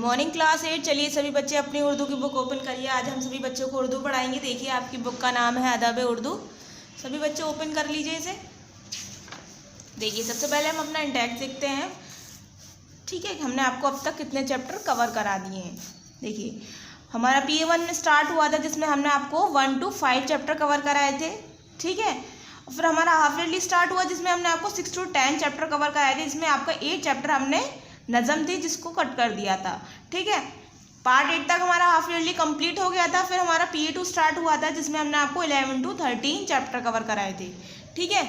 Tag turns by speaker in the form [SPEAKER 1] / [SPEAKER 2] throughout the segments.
[SPEAKER 1] Morning class 8। चलिए सभी बच्चे अपनी उर्दू की बुक ओपन करिए। आज हम सभी बच्चों को उर्दू पढ़ाएंगे। देखिए आपकी बुक का नाम है अदब उर्दू। सभी बच्चे ओपन कर लीजिए इसे। देखिए सबसे पहले हम अपना इंडेक्स देखते हैं। ठीक है, हमने आपको अब तक कितने चैप्टर कवर करा दिए हैं। देखिए हमारा PA1 में स्टार्ट हुआ था जिसमें हमने आपको 1 to 5 चैप्टर कवर कराए थे। ठीक है, फिर हमारा हाफ ईयरली स्टार्ट हुआ जिसमें हमने आपको 6 to 10 चैप्टर कवर कराए थे। इसमें आपका 8 चैप्टर हमने नज़म थी जिसको कट कर दिया था। ठीक है, पार्ट 8 तक हमारा हाफ ईयरली कंप्लीट हो गया था। फिर हमारा PA2 स्टार्ट हुआ था जिसमें हमने आपको 11 to 13 चैप्टर कवर कराए थे। ठीक है,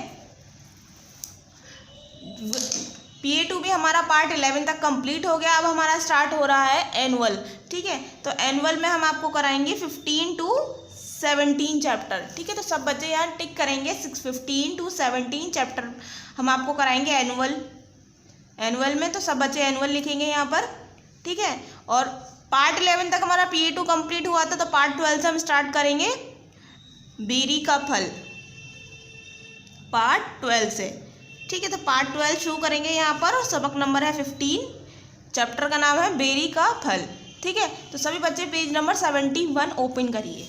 [SPEAKER 1] PA2 भी हमारा पार्ट 11 तक कंप्लीट हो गया। अब हमारा स्टार्ट हो रहा है एनुअल। ठीक है, तो एनुअल में हम आपको कराएंगे 15 to 17 चैप्टर। ठीक है, तो सब बच्चे यहाँ टिक करेंगे। 15 to 17 चैप्टर हम आपको कराएंगे एनुअल में। तो सब बच्चे एनुअल लिखेंगे यहाँ पर। ठीक है, और पार्ट 11 तक हमारा PA2 कंप्लीट हुआ था, तो पार्ट 12 से हम स्टार्ट करेंगे बेरी का फल, पार्ट 12 से। ठीक है, तो पार्ट 12 शुरू करेंगे यहाँ पर और सबक नंबर है 15। चैप्टर का नाम है बेरी का फल। ठीक है, तो सभी बच्चे पेज नंबर 71 ओपन करिए।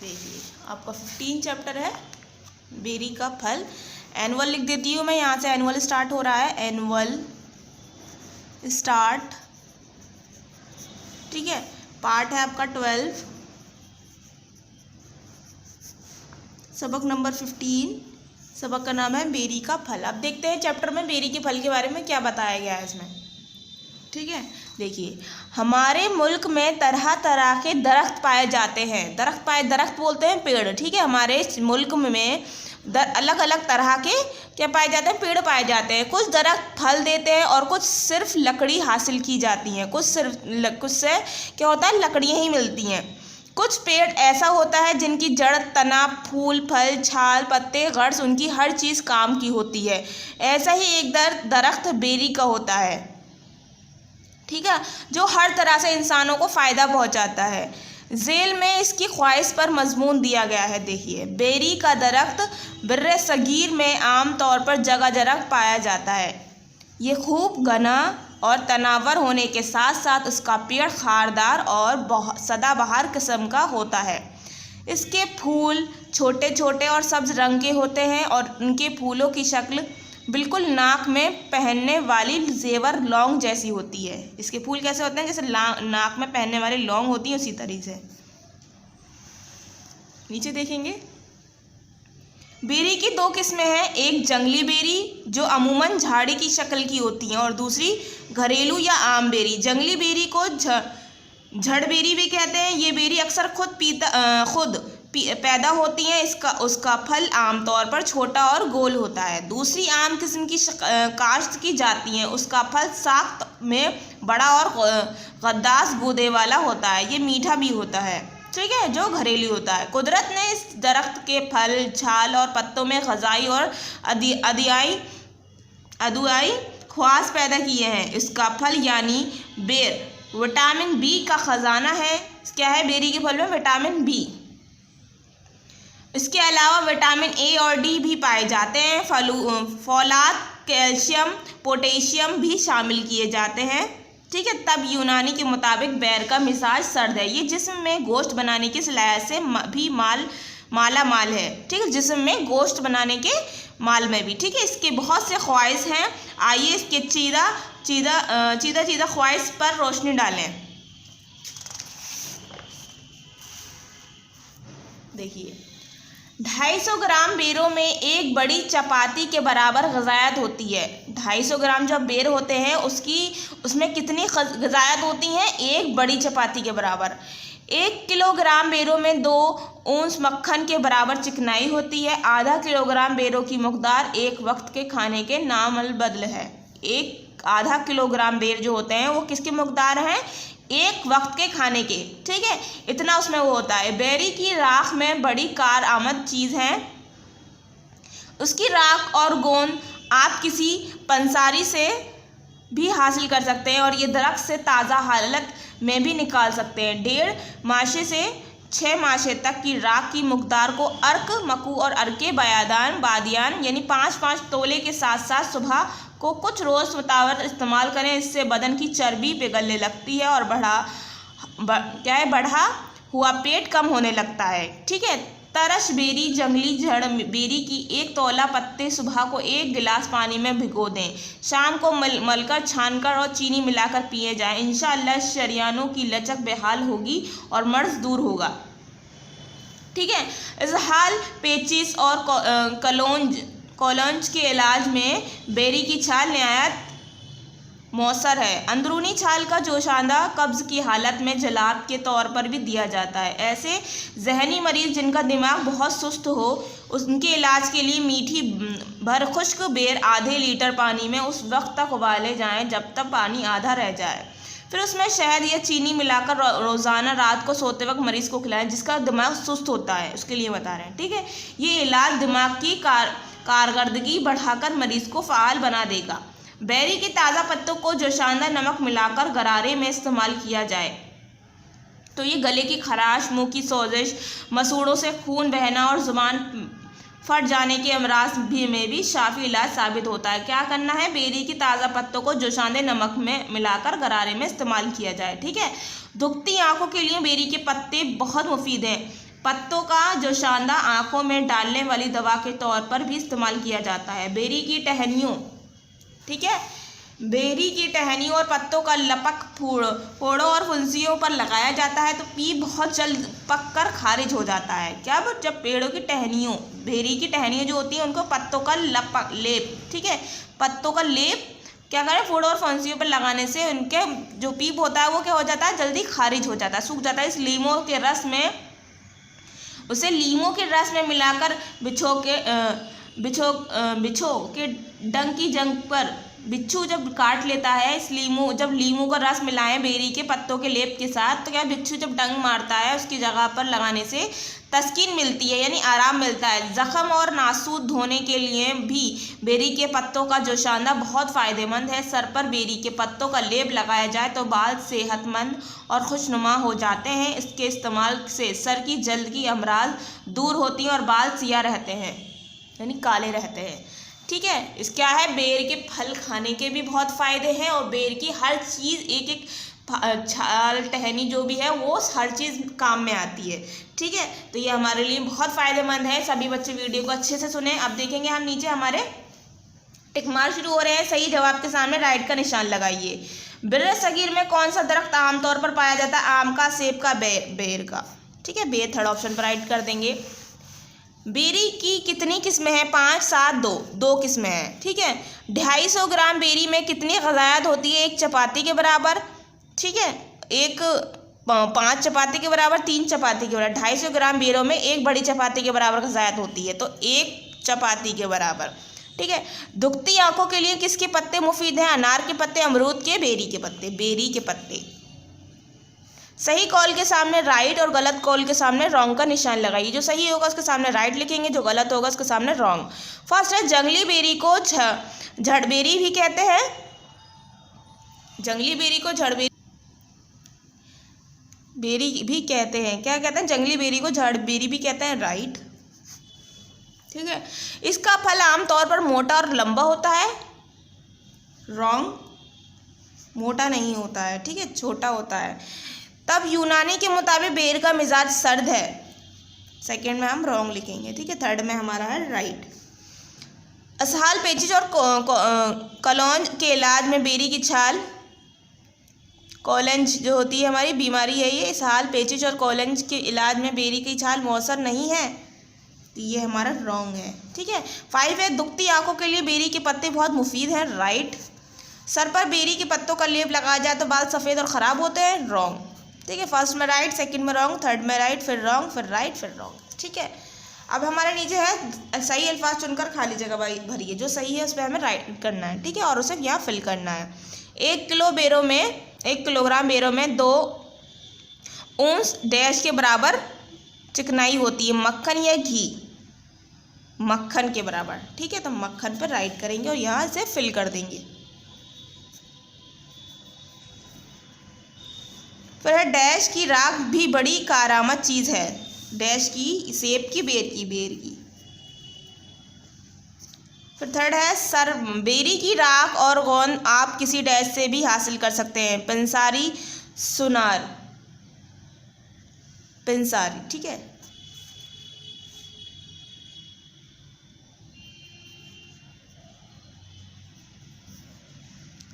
[SPEAKER 1] देखिए आपका 15 चैप्टर है बेरी का फल। एनुअल लिख देती हूँ मैं यहाँ से। एनुअल स्टार्ट हो रहा है, एनुअल स्टार्ट। ठीक है, पार्ट है आपका 12, सबक नंबर 15। सबक का नाम है बेरी का फल। अब देखते हैं चैप्टर में बेरी के फल के बारे में क्या बताया गया है इसमें। ठीक है, देखिए हमारे मुल्क में तरह तरह के दरख्त पाए जाते हैं। दरख्त बोलते हैं पेड़। ठीक है, हमारे मुल्क में अलग अलग तरह के क्या पाए जाते हैं, पेड़ पाए जाते हैं। कुछ दरख्त फल देते हैं और कुछ सिर्फ लकड़ी हासिल की जाती हैं। कुछ से क्या होता है, लकड़ियाँ ही मिलती हैं। कुछ पेड़ ऐसा होता है जिनकी जड़, तना, फूल, फल, छाल, पत्ते, गर्स, उनकी हर चीज़ काम की होती है। ऐसा ही एक दरख्त बेरी का होता है। ठीक है, जो हर तरह से इंसानों को फ़ायदा पहुंचाता है। झेल में इसकी ख्वाहिश पर मजमून दिया गया है। देखिए बेरी का दरख्त बर्रे सगीर में आम तौर पर जगह जगह पाया जाता है। ये खूब घना और तनावर होने के साथ साथ उसका पेड़ खारदार और सदाबहार किस्म का होता है। इसके फूल छोटे छोटे और सब्ज रंग के होते हैं और उनके फूलों की शक्ल बिल्कुल नाक में पहनने वाली जेवर लौंग जैसी होती है। इसके फूल कैसे होते हैं, जैसे नाक में पहनने वाली लौंग होती है उसी तरीके से। नीचे देखेंगे बेरी की 2 किस्में हैं। एक जंगली बेरी जो अमूमन झाड़ी की शक्ल की होती हैं और दूसरी घरेलू या आम बेरी। जंगली बेरी को झड़ बेरी भी कहते हैं। ये बेरी अक्सर खुद पैदा होती हैं। उसका फल आमतौर पर छोटा और गोल होता है। दूसरी आम किस्म की काश्त की जाती हैं। उसका फल साख्त में बड़ा और गद्दास गूदे वाला होता है। ये मीठा भी होता है। ठीक है, जो घरेलू होता है। कुदरत ने इस दरख्त के फल, छाल और पत्तों में ग़िज़ाई और अदुआई ख़वास पैदा किए हैं। इसका फल यानी बेर विटामिन B का ख़जाना है। क्या है बेरी के फल में? Vitamin B। इसके अलावा विटामिन A और D भी पाए जाते हैं। फौलाद, कैल्शियम, पोटेशियम भी शामिल किए जाते हैं। ठीक है, तब यूनानी के मुताबिक बेर का मिजाज सर्द है। ये जिस्म में गोश्त बनाने की सलाहियत से भी माला माल है। ठीक है, जिस्म में गोश्त बनाने के माल में भी। ठीक है, इसके बहुत से ख्वाहिश हैं। आइए इसके चीदा ख्वाहिश पर रोशनी डालें। देखिए 250 ग्राम बेरों में एक बड़ी चपाती के बराबर ग़िज़ायत होती है। 250 ग्राम जब बेर होते हैं उसमें कितनी ग़िज़ायत होती हैं? एक बड़ी चपाती के बराबर। 1 किलोग्राम बेरों में 2 औंस मक्खन के बराबर चिकनाई होती है। आधा किलोग्राम बेरों की मकदार एक वक्त के खाने के नामलबदल है। आधा किलोग्राम बेर जो होते हैं वो किसकी मकदार हैं? एक वक्त के खाने के। ठीक है, इतना उसमें वो होता है। बेरी की राख में बड़ी कार आमद चीज़ है। उसकी राख और गोंद आप किसी पंसारी से भी हासिल कर सकते हैं और ये दरख्त से ताज़ा हालत में भी निकाल सकते हैं। 1.5 माशे से 6 माशे तक की राख की मकदार को अर्क, मकू और अर्के बादियान यानी 5-5 तोले के साथ साथ सुबह को कुछ रोज़ मुतावर इस्तेमाल करें। इससे बदन की चर्बी पिघलने लगती है और बढ़ा हुआ पेट कम होने लगता है। ठीक है। तरश बेरी, जंगली जड़ बेरी की 1 तोला पत्ते सुबह को 1 गिलास पानी में भिगो दें। शाम को मलकर छानकर और चीनी मिलाकर पिए जाएं। इंशाअल्लाह शरियानों की लचक बेहाल होगी और मर्ज दूर होगा। ठीक है। इसहाल, पेचिस और कॉलंज के इलाज में बेरी की छाल नहायत मौसर है। अंदरूनी छाल का जोशांदा कब्ज़ की हालत में जलाब के तौर पर भी दिया जाता है। ऐसे जहनी मरीज़ जिनका दिमाग बहुत सुस्त हो, उनके इलाज के लिए मीठी भर खुश्क बेर आधे लीटर पानी में उस वक्त तक उबाले जाएं जब तक पानी आधा रह जाए। फिर उसमें शहद या चीनी मिलाकर रोज़ाना रात को सोते वक्त मरीज़ को खिलाएं जिसका दिमाग सुस्त होता है, उसके लिए बता रहे हैं। ठीक है। ये इलाज दिमाग की कारकर्दगी बढ़ाकर मरीज़ को फ़ाल बना देगा। बेरी के ताज़ा पत्तों को जोशांदा नमक मिलाकर गरारे में इस्तेमाल किया जाए तो ये गले की खराश, मुंह की सोजिश, मसूड़ों से खून बहना और ज़ुबान फट जाने के अमराज में भी शाफी इलाज साबित होता है। क्या करना है? बेरी की ताज़ा पत्तों को जोशांदे नमक में मिलाकर गरारे में इस्तेमाल किया जाए। ठीक है। दुखती आँखों के लिए बेरी के पत्ते बहुत मुफीद हैं। पत्तों का जोशांदा आँखों में डालने वाली दवा के तौर पर भी इस्तेमाल किया जाता है। बेरी की टहनियों, ठीक है, बेरी की टहनियों और पत्तों का लपक फोड़ों और फुंसियों पर लगाया जाता है तो पी बहुत जल्द पक कर खारिज हो जाता है। क्या? जब पेड़ों की टहनियों, बेरी की टहनियों जो होती हैं उनको पत्तों का लेप, ठीक है, पत्तों का लेप क्या करें, फोड़ों और फुंसियों पर लगाने से उनके जो पीप होता है वो क्या हो जाता है, जल्दी खारिज हो जाता है, सूख जाता है। इस लीमों के रस में मिलाकर बिच्छू के डंक की जंग पर बिच्छू जब काट लेता है, जब लीमू का रस मिलाएं बेरी के पत्तों के लेप के साथ तो क्या बिच्छू जब डंक मारता है उसकी जगह पर लगाने से तस्कीन मिलती है यानी आराम मिलता है। ज़ख़म और नासूद धोने के लिए भी बेरी के पत्तों का जोशांदा बहुत फ़ायदेमंद है। सर पर बेरी के पत्तों का लेप लगाया जाए तो बाल सेहतमंद और खुशनुमा हो जाते हैं। इसके इस्तेमाल से सर की जल्द की अमराज दूर होती हैं और बाल सियाह रहते हैं यानी काले रहते हैं। ठीक है। इस क्या है, बेर के फल खाने के भी बहुत फ़ायदे हैं और बेर की हर चीज़ एक छाल टहनी जो भी है वो हर चीज़ काम में आती है। ठीक है। तो ये हमारे लिए बहुत फ़ायदेमंद है। सभी बच्चे वीडियो को अच्छे से सुने। अब देखेंगे हम नीचे हमारे टिक मार्क शुरू हो रहे हैं। सही जवाब के सामने राइट का निशान लगाइए। बिर्र सगीर में कौन सा दरख्त आमतौर पर पाया जाता है? आम का, सेब का, बेर का। ठीक है। बेर थर्ड ऑप्शन पर राइट कर देंगे। बेरी की कितनी किस्में हैं? 5, 7, 2 किस्में हैं। ठीक है। 250 ग्राम बेरी में कितनी ग़िज़ायत होती है? 1 चपाती के बराबर। ठीक है। 5 चपाती के बराबर, 3 चपाती के बराबर। 250 ग्राम बेरों में 1 बड़ी चपाती के बराबर ग़िज़ायत होती है तो 1 चपाती के बराबर। ठीक है। दुखती आँखों के लिए किसके पत्ते मुफीद हैं? अनार के पत्ते, अमरूद के, बेरी के पत्ते। बेरी के पत्ते। सही कॉल के सामने राइट और गलत कॉल के सामने रॉन्ग का निशान लगाइए। जो सही होगा उसके सामने राइट लिखेंगे, जो गलत होगा उसके सामने रॉन्ग। फर्स्ट है, जंगली बेरी को झड़बेरी भी कहते हैं। जंगली बेरी को झड़बेरी भी कहते हैं। क्या कहते हैं? जंगली बेरी को झड़बेरी भी कहते हैं। राइट। ठीक है। इसका फल आमतौर पर मोटा और लंबा होता है। रॉन्ग। मोटा नहीं होता है। ठीक है, छोटा होता है। तब यूनानी के मुताबिक बेर का मिजाज सर्द है। सेकंड में हम रॉन्ग लिखेंगे। ठीक है। थर्ड में हमारा है राइट। असहाल, पेचिश और कलौंज के इलाज में बेरी की छाल, कॉलेंज जो होती है हमारी बीमारी है ये, इसहाल, पेचिश और कॉलेंज के इलाज में बेरी की छाल मौसर नहीं है तो ये हमारा रॉन्ग है। ठीक है। 5 है, दुखती आंखों के लिए बेरी के पत्ते बहुत मुफीद हैं। राइट। सर पर बेरी के पत्तों का लेप लगाया जाए तो बाल सफ़ेद और ख़राब होते हैं। रॉन्ग। ठीक है। फर्स्ट में राइट, सेकंड में रॉन्ग, थर्ड में राइट, फिर रॉन्ग, फिर राइट, फिर रॉन्ग। ठीक है। अब हमारे नीचे है सही अल्फाज चुनकर खाली जगह भरिए। जो सही है उस पर हमें राइट करना है। ठीक है। और उसे यहाँ फिल करना है। 1 किलोग्राम बेरों में 2 औंस डैश के बराबर चिकनाई होती है। मक्खन या घी? मक्खन के बराबर। ठीक है। तो मक्खन पर राइट करेंगे और यहाँ से फिल कर देंगे। फिर है डैश की राख भी बड़ी कारामद चीज़ है। डैश की सेब की बेर की। फिर थर्ड है सर बेरी की राख और गोंद आप किसी डैश से भी हासिल कर सकते हैं। पंसारी सुनार पंसारी, ठीक है।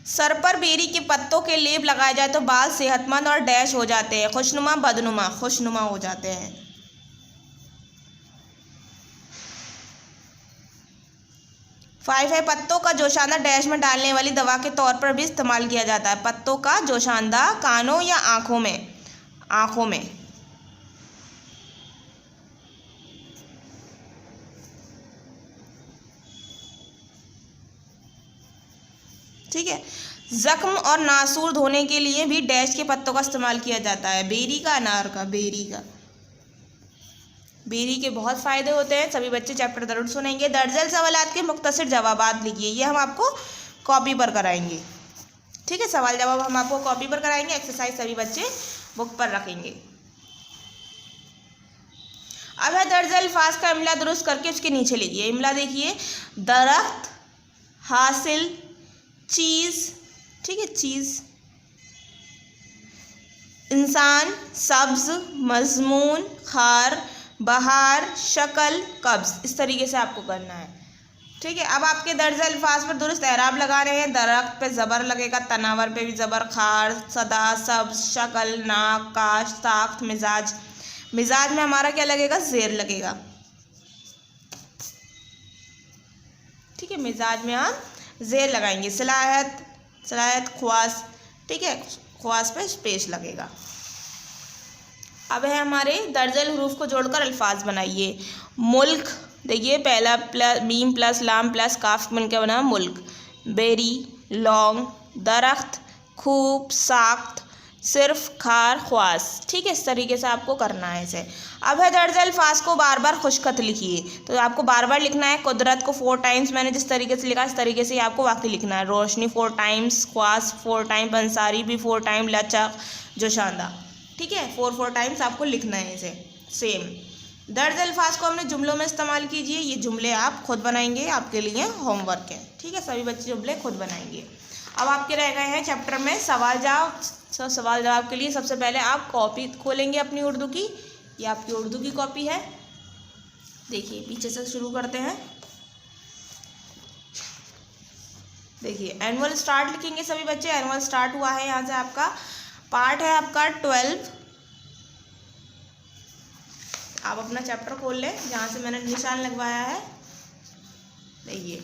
[SPEAKER 1] सर पर बेरी के पत्तों के लेप लगाए जाए तो बाल सेहतमंद और डैश हो जाते हैं, खुशनुमा बदनुमा खुशनुमा हो जाते हैं। 5 है पत्तों का जोशांदा डैश में डालने वाली दवा के तौर पर भी इस्तेमाल किया जाता है। पत्तों का जोशांदा कानों या आँखों में। ठीक है। जख्म और नासूर धोने के लिए भी डैश के पत्तों का इस्तेमाल किया जाता है। बेरी का, अनार का, बेरी के बहुत फ़ायदे होते हैं। सभी बच्चे चैप्टर ज़रूर सुनेंगे। दर्जन सवालात के मुख्तसर जवाबात लिखिए, ये हम आपको कॉपी पर कराएंगे। ठीक है, सवाल जवाब हम आपको कॉपी पर कराएंगे। एक्सरसाइज सभी बच्चे बुक पर रखेंगे। अब है दर्ज अल्फाज का इमला दुरुस्त करके उसके नीचे लिखिए। इमला देखिए, दरख्त, हासिल, चीज़, ठीक है, चीज़, इंसान, सब्ज, मजमून, खार, बहार, शक्ल, कब्ज। इस तरीके से आपको करना है। ठीक है। अब आपके दर्ज अल्फाज पर दुरुस्त एराब लगा रहे हैं। दरख्त पे ज़बर लगेगा, तनावर पे भी ज़बर, खार, सदा, सब्ज, शक्ल, नाक, काश, साख्त, मिजाज। मिजाज में हमारा क्या लगेगा? ज़ेर लगेगा। ठीक है, मिजाज में हम ज़ेर लगाएंगे। सलाहत, ख्वास, ठीक है, ख्वास पे पेश लगेगा। अब है हमारे दर्जल हरूफ को जोड़कर अल्फाज बनाइए। मुल्क देखिए, पहला प्लस मीम प्लस लाम प्लस काफ मिलकर बना मुल्क। बेरी, लौंग, दरख्त, खूब, साख्त, सिर्फ, खार, ख्वास। ठीक है, इस तरीके से आपको करना है इसे। अब है दर्ज अल्फाज को बार बार खुशखत लिखिए। तो आपको बार बार लिखना है। कुदरत को 4 टाइम्स मैंने जिस तरीके से लिखा इस तरीके से आपको वाकई लिखना है। रोशनी 4 टाइम्स, ख्वास 4 टाइम, अंसारी भी 4 टाइम, लचक, जोशांदा। ठीक है, 4 टाइम्स आपको लिखना है इसे। सेम दर्ज अल्फाज को हमने जुमलों में इस्तेमाल कीजिए। ये जुमले आप खुद बनाएंगे, आपके लिए होमवर्क है। ठीक है, सभी बच्चे जुमले खुद बनाएंगे। अब आपके रह गए हैं चैप्टर में सवाल जवाब। सवाल जवाब के लिए सबसे पहले आप कॉपी खोलेंगे अपनी उर्दू की। ये आपकी उर्दू की कॉपी है। देखिए, पीछे से शुरू करते हैं। देखिए, एनुअल स्टार्ट लिखेंगे सभी बच्चे। एनुअल स्टार्ट हुआ है, यहाँ से आपका पार्ट है आपका 12। आप अपना चैप्टर खोल लें जहाँ से मैंने निशान लगवाया है। देखिए,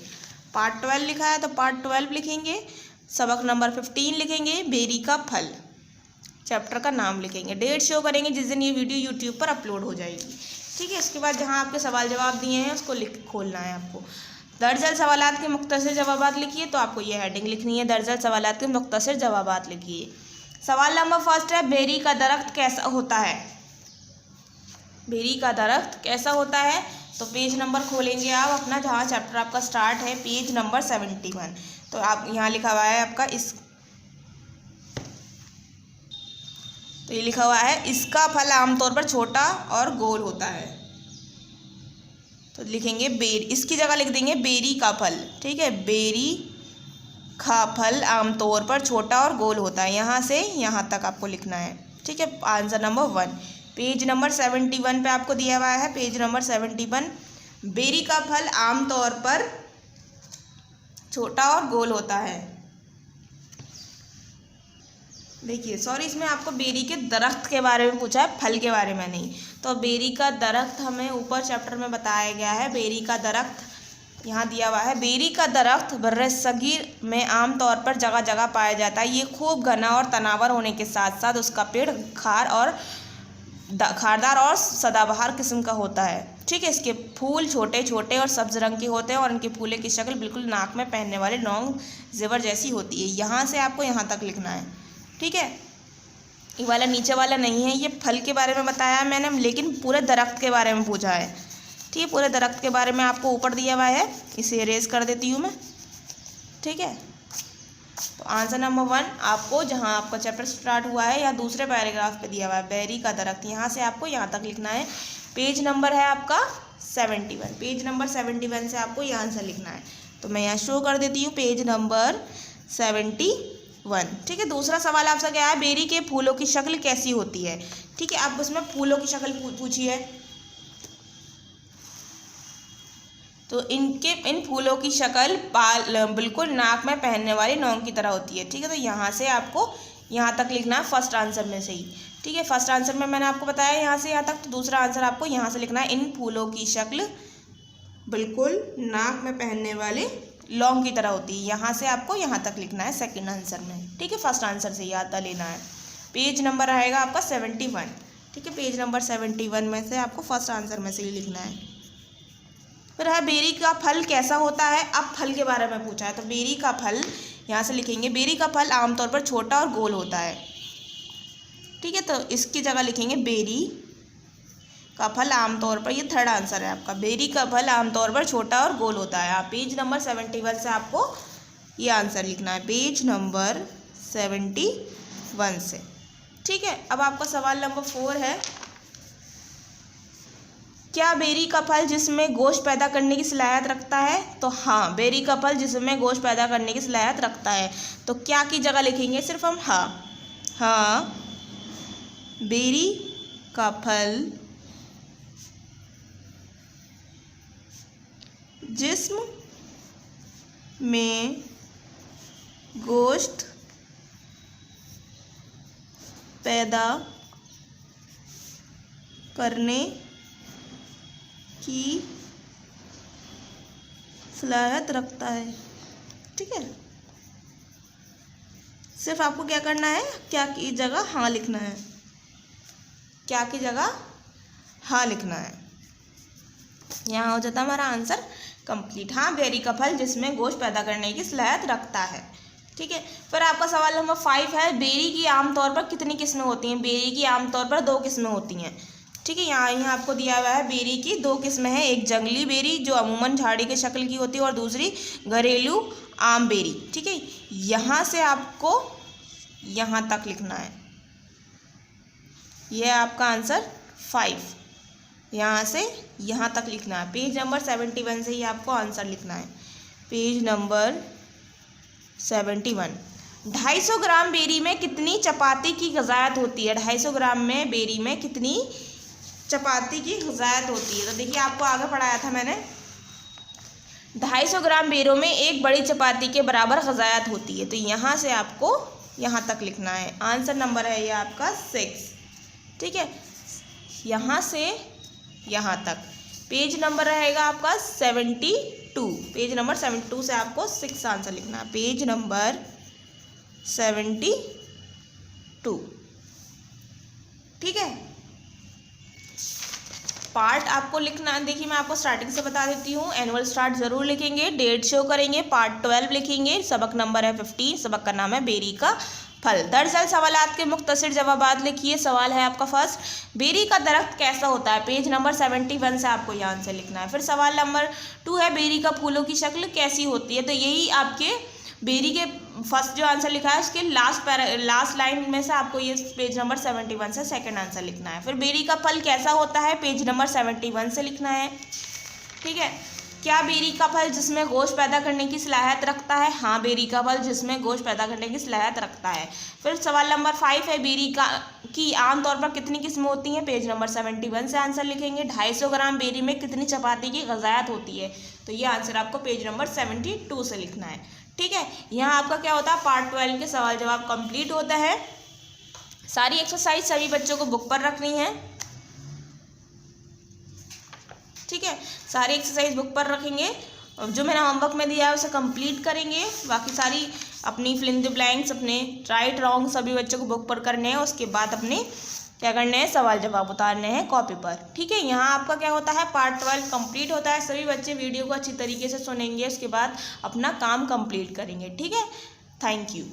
[SPEAKER 1] पार्ट 12 लिखा है तो पार्ट 12 लिखेंगे। सबक नंबर 15 लिखेंगे, बेरी का फल। चैप्टर का नाम लिखेंगे। डेट शो करेंगे जिस दिन ये वीडियो यूट्यूब पर अपलोड हो जाएगी। ठीक है, इसके बाद जहाँ आपके सवाल जवाब दिए हैं उसको खोलना है आपको। दर्जन सवालात के मुख्तसर जवाबात लिखिए। तो आपको ये हेडिंग लिखनी है, दर्जन सवालात के मुख्तसर जवाबात लिखिए। सवाल नंबर फर्स्ट है, बेरी का दरख्त कैसा होता है? बेरी का दरख्त कैसा होता है? तो पेज नंबर खोलेंगे आप अपना, जहाँ चैप्टर आपका स्टार्ट है, पेज नंबर 71। तो आप यहाँ लिखा हुआ है आपका तो ये लिखा हुआ है, इसका फल आमतौर पर छोटा और गोल होता है। तो लिखेंगे इसकी जगह लिख देंगे बेरी का फल। ठीक है, बेरी का फल आमतौर पर छोटा और गोल होता है। यहाँ से यहाँ तक आपको लिखना है। ठीक है, आंसर नंबर 1 पेज नंबर 71 पे आपको दिया हुआ है। पेज नंबर 71, बेरी का फल आमतौर पर छोटा और गोल होता है। देखिए, सॉरी, इसमें आपको बेरी के दरख्त के बारे में पूछा है, फल के बारे में नहीं। तो बेरी का दरख्त हमें ऊपर चैप्टर में बताया गया है। बेरी का दरख्त यहाँ दिया हुआ है। बेरी का दरख्त बर्रसगीर में आमतौर पर जगह जगह पाया जाता है। ये खूब घना और तनावर होने के साथ साथ उसका पेड़ खारदार और सदाबहार किस्म का होता है। ठीक है, इसके फूल छोटे छोटे और सब्ज रंग के होते हैं और इनके फूले की शक्ल बिल्कुल नाक में पहनने वाले लौंग जेवर जैसी होती है। यहाँ से आपको यहाँ तक लिखना है। ठीक है, ये वाला नीचे वाला नहीं है, ये फल के बारे में बताया है मैंने, लेकिन पूरे दरख्त के बारे में पूछा है। ठीक है, पूरे दरख्त के बारे में आपको ऊपर दिया हुआ है, इसे इरेज कर देती हूँ मैं। ठीक है, तो आंसर नंबर 1 आपको जहाँ आपका चैप्टर स्टार्ट हुआ है या दूसरे पैराग्राफ पे दिया हुआ है बेरी का दरख्त, यहाँ से आपको यहाँ तक लिखना है। पेज नंबर है आपका 71, पेज नंबर 71 से आपको ये आंसर लिखना है। तो मैं यहाँ शो कर देती हूँ पेज नंबर 71। ठीक है, दूसरा सवाल आपसे क्या है, बेरी के फूलों की शक्ल कैसी होती है। ठीक है, आप उसमें फूलों की शक्ल पूछी है, तो इन फूलों की शक्ल बिल्कुल नाक में पहनने वाली नौंग की तरह होती है। ठीक है, तो यहाँ से आपको यहाँ तक लिखना है फर्स्ट आंसर में से ही। ठीक है, फर्स्ट आंसर में मैंने आपको बताया यहाँ से यहाँ तक, तो दूसरा आंसर आपको यहाँ से लिखना है, इन फूलों की शक्ल बिल्कुल नाक में पहनने वाले लौंग की तरह होती है। यहाँ से आपको यहाँ तक लिखना है सेकंड आंसर में। ठीक है, फर्स्ट आंसर से याद लेना है। पेज नंबर आएगा आपका 71। ठीक है, पेज नंबर 71 में से आपको फर्स्ट आंसर में से ही लिखना है। फिर है बेरी का फल कैसा होता है। अब फल के बारे में पूछा है, तो बेरी का फल यहाँ से लिखेंगे, बेरी का फल आमतौर पर छोटा और गोल होता है। ठीक है, तो इसकी जगह लिखेंगे बेरी का फल आमतौर पर, ये थर्ड आंसर है आपका, बेरी का फल आमतौर पर छोटा और गोल होता है। आप पेज नंबर 71 से आपको ये आंसर लिखना है, पेज नंबर 71 से। ठीक है, अब आपका सवाल नंबर 4 है, क्या बेरी का फल जिसमें गोश्त पैदा करने की सलाहियत रखता है। तो हाँ, बेरी का फल जिसमें गोश्त पैदा करने की सलाहियत रखता है। तो क्या की जगह लिखेंगे सिर्फ हम हाँ, बेरी का फल जिस्म में गोश्त पैदा करने की सलाहियत रखता है। ठीक है, सिर्फ आपको क्या करना है, क्या की जगह हाँ लिखना है, क्या की जगह हाँ लिखना है। यहाँ हो जाता है हमारा आंसर कंप्लीट। हाँ, बेरी का फल जिसमें गोश्त पैदा करने की सलाहियत रखता है। ठीक है, फिर आपका सवाल नंबर 5 है, बेरी की आमतौर पर कितनी किस्में होती हैं। बेरी की आमतौर पर 2 किस्में होती हैं। ठीक है, यहाँ आपको दिया हुआ है बेरी की 2 किस्में हैं, एक जंगली बेरी जो अमूमन झाड़ी के शक्ल की होती है और दूसरी घरेलू आम बेरी। ठीक है, यहाँ से आपको यहाँ तक लिखना है, यह आपका आंसर 5, यहाँ से यहाँ तक लिखना है। पेज नंबर 71 से ही आपको आंसर लिखना है, पेज नंबर 71। 250 ग्राम बेरी में कितनी चपाती की ग़िज़ायत होती है। 250 ग्राम में बेरी में कितनी चपाती की ग़िज़ायत होती है। तो देखिए, आपको आगे पढ़ाया था मैंने, 250 ग्राम बेरों में एक बड़ी चपाती के बराबर ग़िज़ायत होती है। तो यहाँ से आपको यहाँ तक लिखना है, आंसर नंबर है ये आपका 6। ठीक है, यहाँ से यहाँ तक। पेज नंबर रहेगा आपका 72, पेज नंबर 72 से आपको 6 आंसर लिखना है, पेज नंबर 72। ठीक है, पार्ट आपको लिखना, देखिए मैं आपको स्टार्टिंग से बता देती हूँ, एनुअल स्टार्ट ज़रूर लिखेंगे, डेट शो करेंगे, पार्ट 12 लिखेंगे, सबक नंबर है 15, सबक का नाम है बेरी का फल। दरअसल सवालात के मुख्तसर जवाबात लिखिए। सवाल है आपका फर्स्ट, बेरी का दरख्त कैसा होता है। पेज नंबर 71 से आपको ये आंसर लिखना है। फिर सवाल नंबर 2 है, बेरी का फूलों की शक्ल कैसी होती है। तो यही आपके बेरी के फर्स्ट जो आंसर लिखा है उसके लास्ट लाइन में से आपको ये पेज नंबर 71 से सेकंड आंसर लिखना है। फिर बेरी का फल कैसा होता है, पेज नंबर 71 से लिखना है। ठीक है, क्या बेरी का फल जिसमें गोश्त पैदा करने की सलाहियत रखता है। हाँ, बेरी का फल जिसमें गोश्त पैदा करने की सलाहियत रखता है। फिर सवाल नंबर 5 है, बेरी की आमतौर पर कितनी किस्में होती हैं। पेज नंबर 71 से आंसर लिखेंगे। 250 ग्राम बेरी में कितनी चपाती की ग़िज़ायत होती है। तो ये आंसर आपको पेज नंबर 72 से लिखना है। ठीक है, यहाँ आपका क्या होता है, पार्ट 12 के सवाल जवाब कंप्लीट होता है। सारी एक्सरसाइज सभी बच्चों को बुक पर रखनी है। ठीक है, सारी एक्सरसाइज बुक पर रखेंगे, जो मैंने होमवर्क में दिया है उसे कंप्लीट करेंगे। बाकी सारी अपनी फिल इन द ब्लैंक्स, अपने राइट रॉन्ग सभी बच्चों को बुक पर करने हैं। उसके बाद अपने क्या करने हैं, सवाल जवाब उतारने हैं कॉपी पर। ठीक है, यहाँ आपका क्या होता है, पार्ट 12 कंप्लीट होता है। सभी बच्चे वीडियो को अच्छी तरीके से सुनेंगे, उसके बाद अपना काम कंप्लीट करेंगे। ठीक है, थैंक यू।